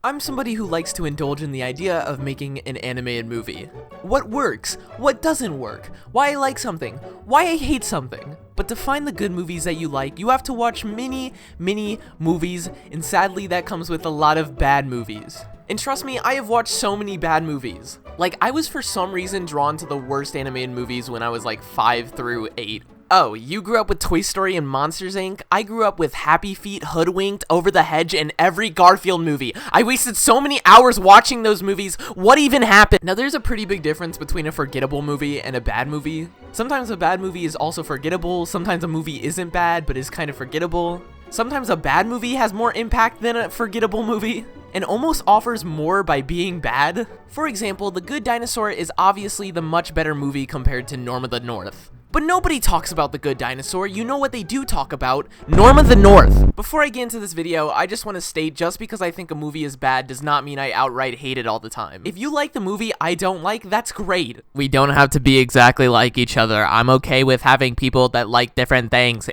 I'm somebody who likes to indulge in the idea of making an animated movie. What works? What doesn't work? Why I like something? Why I hate something? But to find the good movies that you like, you have to watch many movies, and sadly that comes with a lot of bad movies. And trust me, I have watched so many bad movies. Like, I was for some reason drawn to the worst animated movies when I was like 5 through 8. Oh, you grew up with Toy Story and Monsters, Inc.? I grew up with Happy Feet, Hoodwinked, Over the Hedge, and every Garfield movie. I wasted so many hours watching those movies. What even happened? Now, there's a pretty big difference between a forgettable movie and a bad movie. Sometimes a bad movie is also forgettable. Sometimes a movie isn't bad, but is kind of forgettable. Sometimes a bad movie has more impact than a forgettable movie, and almost offers more by being bad. For example, The Good Dinosaur is obviously the much better movie compared to Norm of the North. But nobody talks about The Good Dinosaur. You know what they do talk about? Norm of the North. Before I get into this video, I just want to state, just because I think a movie is bad does not mean I outright hate it all the time. If you like the movie I don't like, that's great. We don't have to be exactly like each other. I'm okay with having people that like different things.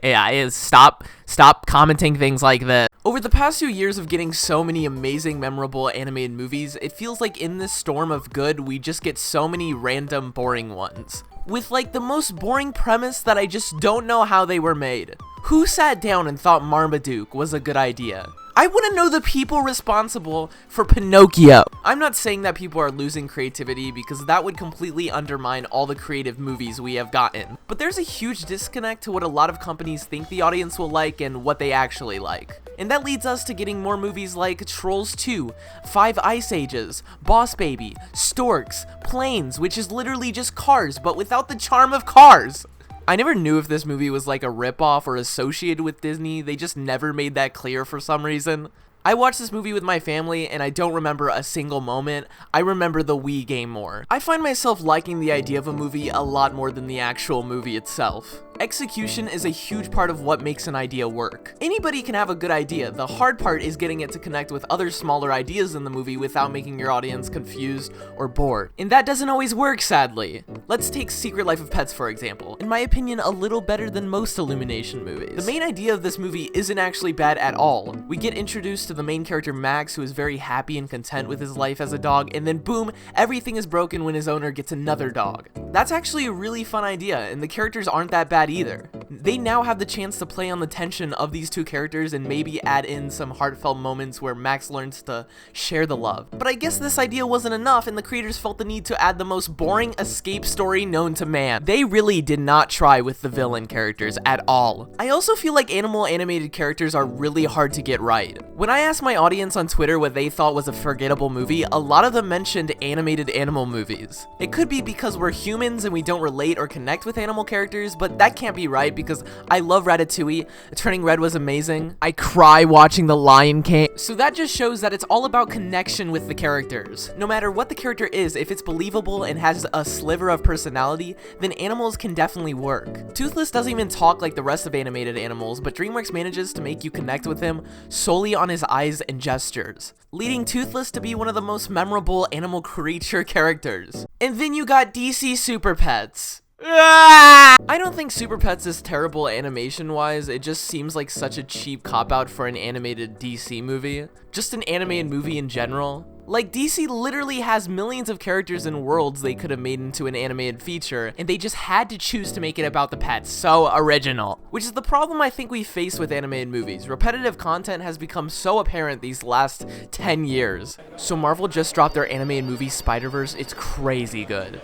Stop commenting things like that. Over the past few years of getting so many amazing, memorable animated movies, it feels like in this storm of good, we just get so many random, boring ones. With like the most boring premise that I just don't know how they were made. Who sat down and thought Marmaduke was a good idea? I want to know the people responsible for Pinocchio. I'm not saying that people are losing creativity, because that would completely undermine all the creative movies we have gotten. But there's a huge disconnect to what a lot of companies think the audience will like and what they actually like. And that leads us to getting more movies like Trolls 2, 5 Ice Ages, Boss Baby, Storks, Planes, which is literally just Cars, but without the charm of Cars. I never knew if this movie was like a ripoff or associated with Disney. They just never made that clear for some reason. I watched this movie with my family and I don't remember a single moment. I remember the Wii game more. I find myself liking the idea of a movie a lot more than the actual movie itself. Execution is a huge part of what makes an idea work. Anybody can have a good idea. The hard part is getting it to connect with other smaller ideas in the movie without making your audience confused or bored. And that doesn't always work, sadly. Let's take Secret Life of Pets, for example. In my opinion, a little better than most Illumination movies. The main idea of this movie isn't actually bad at all. We get introduced to the main character Max, who is very happy and content with his life as a dog, and then boom, everything is broken when his owner gets another dog. That's actually a really fun idea, and the characters aren't that bad either. They now have the chance to play on the tension of these two characters and maybe add in some heartfelt moments where Max learns to share the love. But I guess this idea wasn't enough, and the creators felt the need to add the most boring escape story known to man. They really did not try with the villain characters at all. I also feel like animal animated characters are really hard to get right. When I asked my audience on Twitter what they thought was a forgettable movie, a lot of them mentioned animated animal movies. It could be because we're humans and we don't relate or connect with animal characters, but that can't be right because I love Ratatouille. Turning Red was amazing. I cry watching The Lion King. So that just shows that it's all about connection with the characters. No matter what the character is, if it's believable and has a sliver of personality, then animals can definitely work. Toothless doesn't even talk like the rest of animated animals, but DreamWorks manages to make you connect with him solely on his eyes and gestures, leading Toothless to be one of the most memorable animal creature characters. And then you got DC Super Pets. I don't think Super Pets is terrible animation-wise, it just seems like such a cheap cop-out for an animated DC movie. Just an animated movie in general. Like, DC literally has millions of characters and worlds they could have made into an animated feature, and they just had to choose to make it about the pets. So original. Which is the problem I think we face with animated movies. Repetitive content has become so apparent these last 10 years. So Marvel just dropped their animated movie Spider-Verse. It's crazy good.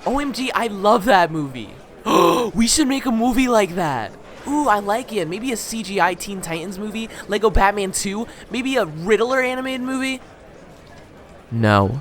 OMG, I love that movie. We should make a movie like that. Ooh, I like it. Maybe a CGI Teen Titans movie, Lego Batman 2, maybe a Riddler animated movie. No,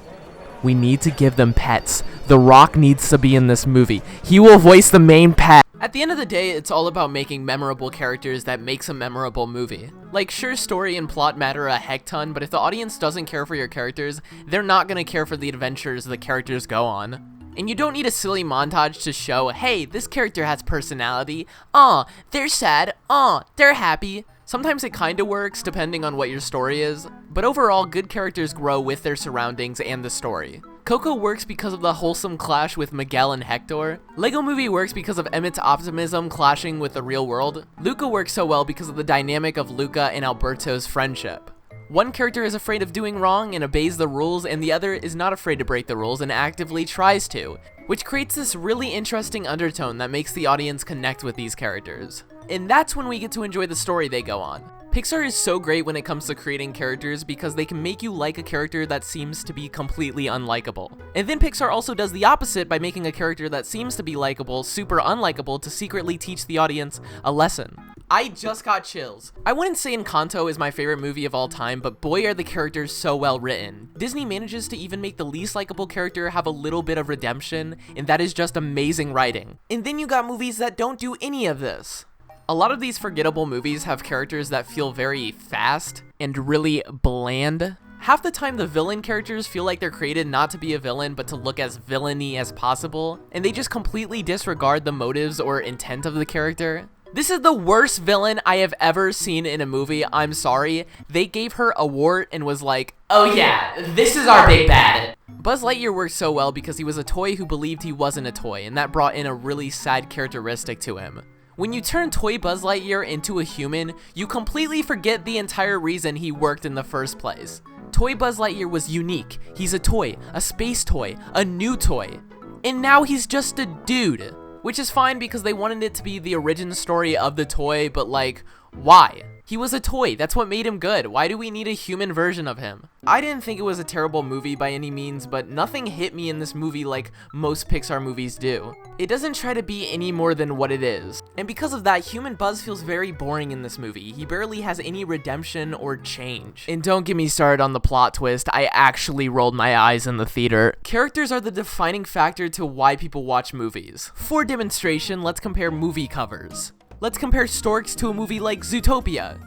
we need to give them pets. The Rock needs to be in this movie. He will voice the main pet. At the end of the day, it's all about making memorable characters that makes a memorable movie. Like, sure, story and plot matter a heck ton, but if the audience doesn't care for your characters, they're not gonna care for the adventures the characters go on. And you don't need a silly montage to show, hey, this character has personality. Aw, they're sad. Aw, they're happy. Sometimes it kinda works, depending on what your story is. But overall, good characters grow with their surroundings and the story. Coco works because of the wholesome clash with Miguel and Hector. Lego Movie works because of Emmett's optimism clashing with the real world. Luca works so well because of the dynamic of Luca and Alberto's friendship. One character is afraid of doing wrong and obeys the rules, and the other is not afraid to break the rules and actively tries to, which creates this really interesting undertone that makes the audience connect with these characters. And that's when we get to enjoy the story they go on. Pixar is so great when it comes to creating characters because they can make you like a character that seems to be completely unlikable. And then Pixar also does the opposite by making a character that seems to be likable super unlikable to secretly teach the audience a lesson. I just got chills. I wouldn't say Encanto is my favorite movie of all time, but boy are the characters so well written. Disney manages to even make the least likable character have a little bit of redemption, and that is just amazing writing. And then you got movies that don't do any of this. A lot of these forgettable movies have characters that feel very fast and really bland. Half the time the villain characters feel like they're created not to be a villain but to look as villainy as possible, and they just completely disregard the motives or intent of the character. This is the worst villain I have ever seen in a movie, I'm sorry. They gave her a wart and was like, oh yeah, this is our big bad. Buzz Lightyear worked so well because he was a toy who believed he wasn't a toy, and that brought in a really sad characteristic to him. When you turn toy Buzz Lightyear into a human, you completely forget the entire reason he worked in the first place. Toy Buzz Lightyear was unique. He's a toy, a space toy, a new toy. And now he's just a dude. Which is fine because they wanted it to be the origin story of the toy, but like, why? He was a toy, that's what made him good. Why do we need a human version of him? I didn't think it was a terrible movie by any means, but nothing hit me in this movie like most Pixar movies do. It doesn't try to be any more than what it is. And because of that, human Buzz feels very boring in this movie. He barely has any redemption or change. And don't get me started on the plot twist, I actually rolled my eyes in the theater. Characters are the defining factor to why people watch movies. For demonstration, let's compare movie covers. Let's compare Storks to a movie like Zootopia.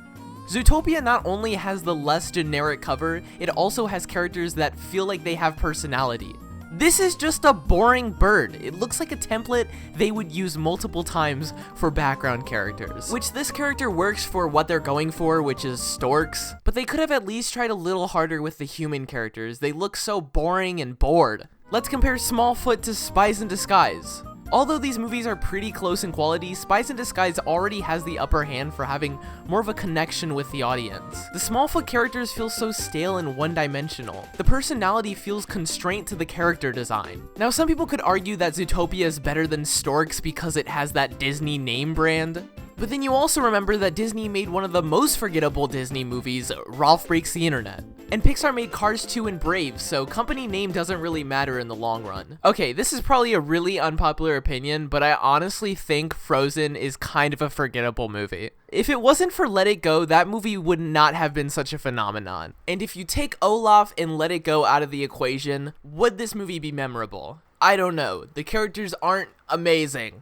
Zootopia not only has the less generic cover, it also has characters that feel like they have personality. This is just a boring bird. It looks like a template they would use multiple times for background characters, which this character works for what they're going for, which is storks, but they could have at least tried a little harder with the human characters. They look so boring and bored. Let's compare Smallfoot to Spies in Disguise. Although these movies are pretty close in quality, Spies in Disguise already has the upper hand for having more of a connection with the audience. The Smallfoot characters feel so stale and one-dimensional. The personality feels constrained to the character design. Now, some people could argue that Zootopia is better than Storks because it has that Disney name brand. But then you also remember that Disney made one of the most forgettable Disney movies, Ralph Breaks the Internet. And Pixar made Cars 2 and Brave, so company name doesn't really matter in the long run. Okay, this is probably a really unpopular opinion, but I honestly think Frozen is kind of a forgettable movie. If it wasn't for Let It Go, that movie would not have been such a phenomenon. And if you take Olaf and Let It Go out of the equation, would this movie be memorable? I don't know. The characters aren't amazing.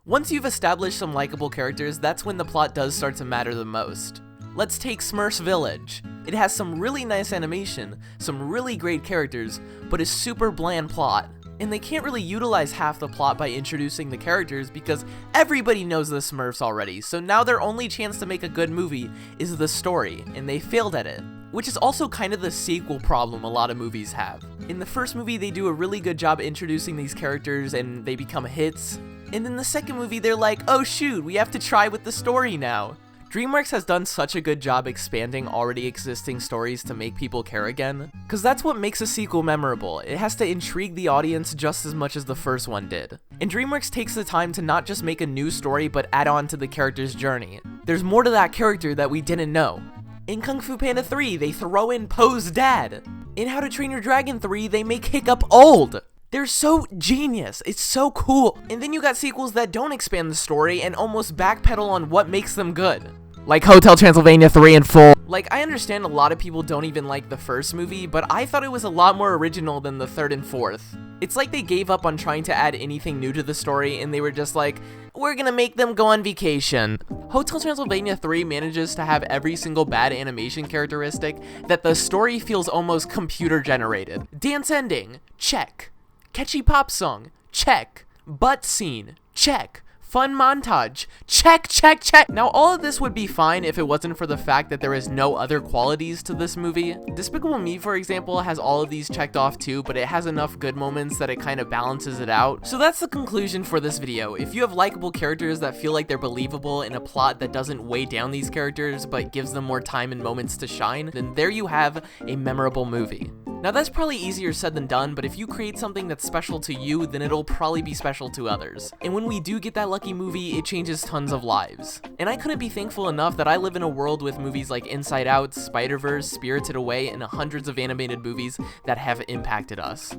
Once you've established some likable characters, that's when the plot does start to matter the most. Let's take Smurfs Village. It has some really nice animation, some really great characters, but a super bland plot. And they can't really utilize half the plot by introducing the characters because everybody knows the Smurfs already, so now their only chance to make a good movie is the story, and they failed at it. Which is also kind of the sequel problem a lot of movies have. In the first movie, they do a really good job introducing these characters and they become hits. And in the second movie, they're like, oh shoot, we have to try with the story now. DreamWorks has done such a good job expanding already existing stories to make people care again, because that's what makes a sequel memorable. It has to intrigue the audience just as much as the first one did. And DreamWorks takes the time to not just make a new story, but add on to the character's journey. There's more to that character that we didn't know. In Kung Fu Panda 3, they throw in Poe's dad. In How to Train Your Dragon 3, they make Hiccup old. They're so genius, it's so cool. And then you got sequels that don't expand the story and almost backpedal on what makes them good. Like Hotel Transylvania 3 and 4. Like, I understand a lot of people don't even like the first movie, but I thought it was a lot more original than the third and fourth. It's like they gave up on trying to add anything new to the story and they were just like, we're gonna make them go on vacation. Hotel Transylvania 3 manages to have every single bad animation characteristic that the story feels almost computer generated. Dance ending, check. Catchy pop song, check. Butt scene, check. Fun montage. Check, check, check. Now, all of this would be fine if it wasn't for the fact that there is no other qualities to this movie. Despicable Me, for example, has all of these checked off too, but it has enough good moments that it kind of balances it out. So that's the conclusion for this video. If you have likable characters that feel like they're believable in a plot that doesn't weigh down these characters, but gives them more time and moments to shine, then there you have a memorable movie. Now that's probably easier said than done, but if you create something that's special to you, then it'll probably be special to others. And when we do get that lucky movie, it changes tons of lives. And I couldn't be thankful enough that I live in a world with movies like Inside Out, Spider-Verse, Spirited Away, and hundreds of animated movies that have impacted us.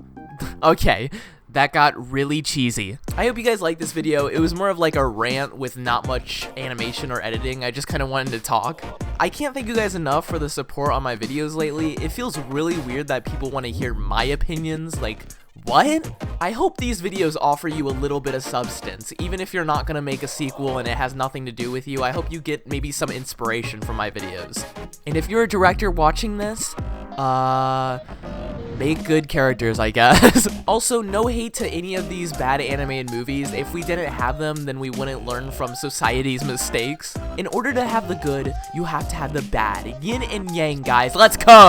Okay, that got really cheesy. I hope you guys liked this video. It was more of like a rant with not much animation or editing. I just kind of wanted to talk. I can't thank you guys enough for the support on my videos lately. It feels really weird that people want to hear my opinions. Like, what? I hope these videos offer you a little bit of substance. Even if you're not gonna make a sequel and it has nothing to do with you, I hope you get maybe some inspiration from my videos. And if you're a director watching this, make good characters, I guess. Also, no hate to any of these bad animated movies. If we didn't have them, then we wouldn't learn from society's mistakes. In order to have the good, you have to have the bad. Yin and yang, guys. Let's go!